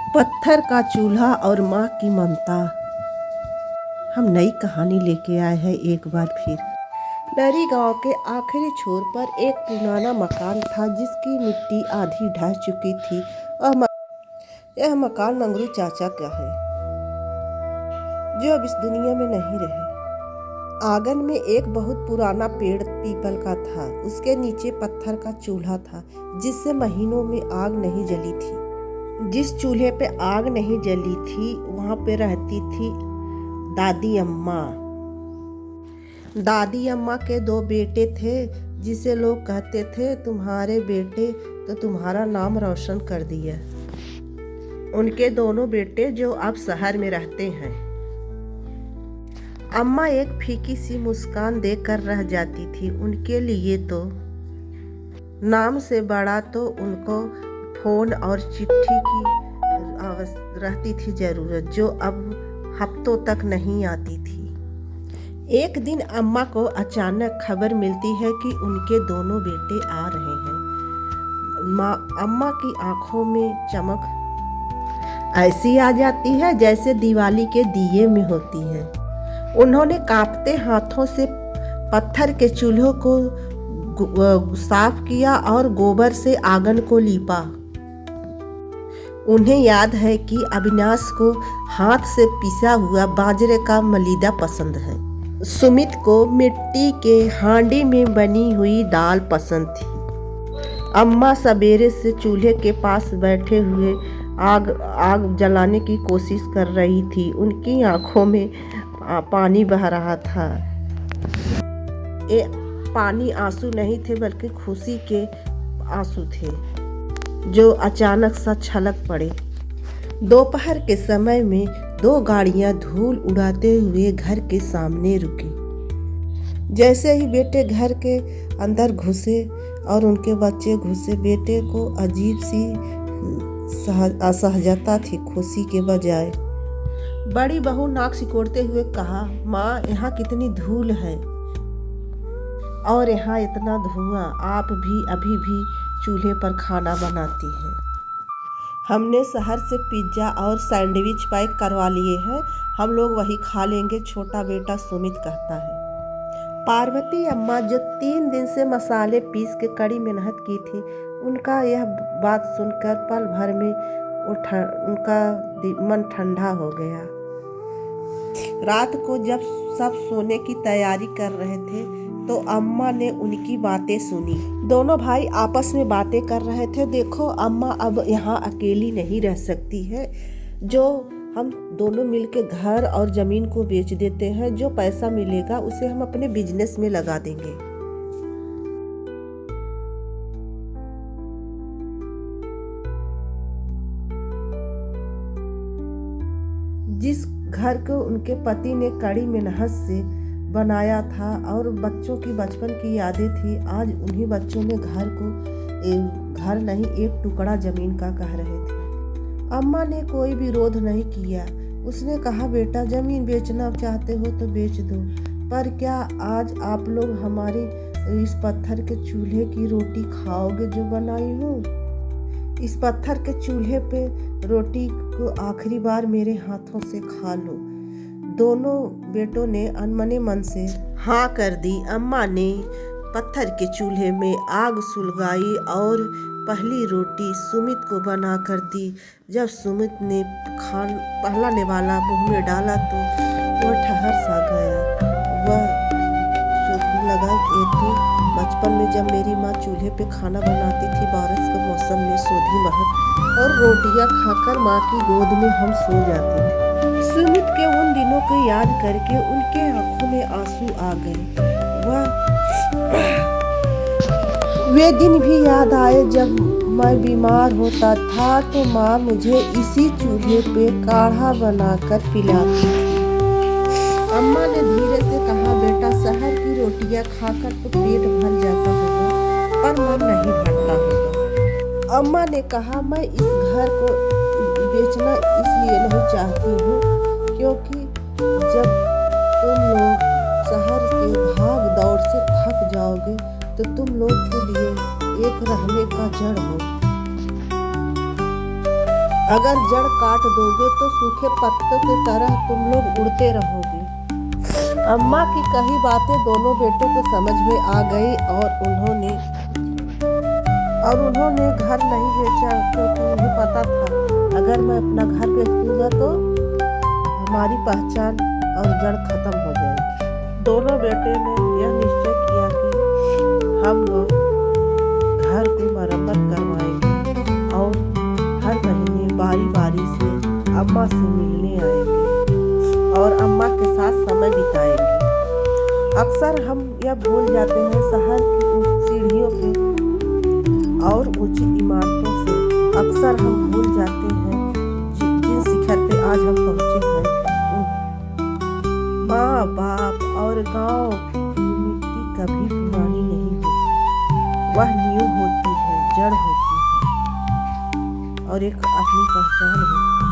पत्थर का चूल्हा और माँ की ममता। हम नई कहानी लेके आए हैं एक बार फिर। लरी गांव के आखिरी छोर पर एक पुराना मकान था जिसकी मिट्टी आधी ढह चुकी थी और यह मकान मंगरू चाचा का है जो अब इस दुनिया में नहीं रहे। आंगन में एक बहुत पुराना पेड़ पीपल का था। उसके नीचे पत्थर का चूल्हा था जिससे महीनों में आग नहीं जली थी। जिस चूल्हे पे आग नहीं जली थी वहाँ पे रहती थी दादी अम्मा। दादी अम्मा के दो बेटे थे जिसे लोग कहते थे तुम्हारे बेटे तो तुम्हारा नाम रोशन कर दिया। उनके दोनों बेटे जो अब शहर में रहते हैं। अम्मा एक फीकी सी मुस्कान देकर रह जाती थी। उनके लिए तो नाम से बड़ा तो उनको फोन और चिट्ठी की रहती थी ज़रूरत, जो अब हफ्तों तक नहीं आती थी। एक दिन अम्मा को अचानक खबर मिलती है कि उनके दोनों बेटे आ रहे हैं। अम्मा की आंखों में चमक ऐसी आ जाती है जैसे दिवाली के दिए में होती है। उन्होंने कांपते हाथों से पत्थर के चूल्हों को साफ किया और गोबर से आंगन को लीपा। उन्हें याद है कि अविनाश को हाथ से पिसा हुआ बाजरे का मलीदा पसंद है। सुमित को मिट्टी के हांडी में बनी हुई दाल पसंद थी। अम्मा सवेरे से चूल्हे के पास बैठे हुए आग जलाने की कोशिश कर रही थी। उनकी आंखों में पानी बह रहा था। ये पानी आंसू नहीं थे बल्कि खुशी के आंसू थे जो अचानक सा छलक पड़े। दोपहर के समय में दो गाड़ियां धूल उड़ाते हुए घर के सामने रुकी। जैसे ही बेटे घर के अंदर घुसे और उनके बच्चे घुसे, बेटे को अजीब सी असहजता थी खुशी के बजाय। बड़ी बहू नाक सिकोड़ते हुए कहा, माँ यहाँ कितनी धूल है और यहाँ इतना धुआं, आप भी अभी भी चूल्हे पर खाना बनाती हैं। हमने शहर से पिज्ज़ा और सैंडविच पैक करवा लिए हैं, हम लोग वही खा लेंगे, छोटा बेटा सुमित कहता है। पार्वती अम्मा जो 3 दिन से मसाले पीस के कड़ी मेहनत की थी, उनका यह बात सुनकर पल भर में उनका मन ठंडा हो गया। रात को जब सब सोने की तैयारी कर रहे थे तो अम्मा ने उनकी बातें सुनी। दोनों भाई आपस में बातें कर रहे थे, देखो अम्मा अब यहाँ अकेली नहीं रह सकती है, जो हम दोनों मिलके घर और ज़मीन को बेच देते हैं, जो पैसा मिलेगा उसे हम अपने बिजनेस में लगा देंगे। जिस घर को उनके पति ने कड़ी मेहनत से बनाया था और बच्चों की बचपन की यादें थी, आज उन्हीं बच्चों ने घर को घर नहीं एक टुकड़ा जमीन का कह रहे थे। अम्मा ने कोई विरोध नहीं किया। उसने कहा, बेटा जमीन बेचना चाहते हो तो बेच दो, पर क्या आज आप लोग हमारी इस पत्थर के चूल्हे की रोटी खाओगे जो बनाई हूँ? इस पत्थर के चूल्हे पे रोटी को आखिरी बार मेरे हाथों से खा लो। दोनों बेटों ने अनमने मन से हाँ कर दी। अम्मा ने पत्थर के चूल्हे में आग सुलगाई और पहली रोटी सुमित को बना कर दी। जब सुमित ने पहला निवाला मुंह में डाला तो वह ठहर सा गया। वह सोचने लगा, ये तो बचपन में जब मेरी माँ चूल्हे पे खाना बनाती थी, बारिश के मौसम में सोधी महक और रोटियां खाकर माँ की गोद में हम सो जाते थे। सुमित के उन दिनों को याद करके उनके आंखों में आंसू आ गए। वे दिन भी याद आए जब मैं बीमार होता था तो माँ मुझे इसी चूल्हे पे काढ़ा बनाकर पिलाती थी। अम्मा ने धीरे से कहा, बेटा शहर की रोटियां खाकर तो पेट भर जाता होगा पर मन नहीं भरता होगा। अम्मा ने कहा, मैं इस घर को बेचना इसलिए नहीं चाहती हूँ क्योंकि जब तुम लोग शहर के भाग दौड़ से थक जाओगे तो तुम लोग के लिए एक रहने का जड़ हो। अगर जड़ काट दोगे तो सूखे पत्तों की तरह तुम लोग उड़ते रहोगे। अम्मा की कही बातें दोनों बेटों को समझ में आ गई और उन्होंने घर नहीं बेचा, क्योंकि उन्हें पता था अगर मैं अपना घर बेच दूंगा तो हमारी पहचान और जड़ खत्म हो जाएगी। दोनों बेटे ने यह निश्चय किया कि हम लोग घर की मरम्मत करवाएंगे और हर महीने बारी बारी से अम्मा से मिलने आएंगे और अम्मा के साथ समय बिताएंगे। अक्सर हम यह भूल जाते हैं शहर की सीढ़ियों पे और ऊंची इमारतों से, अक्सर हम भूल जाते हैं जिन शिखर पे आज हम पहुंचे हैं। माँ बाप और गांव की मिट्टी कभी पुरानी नहीं होती, वह नींव होती है, जड़ होती है और एक अपनी पहचान होती है।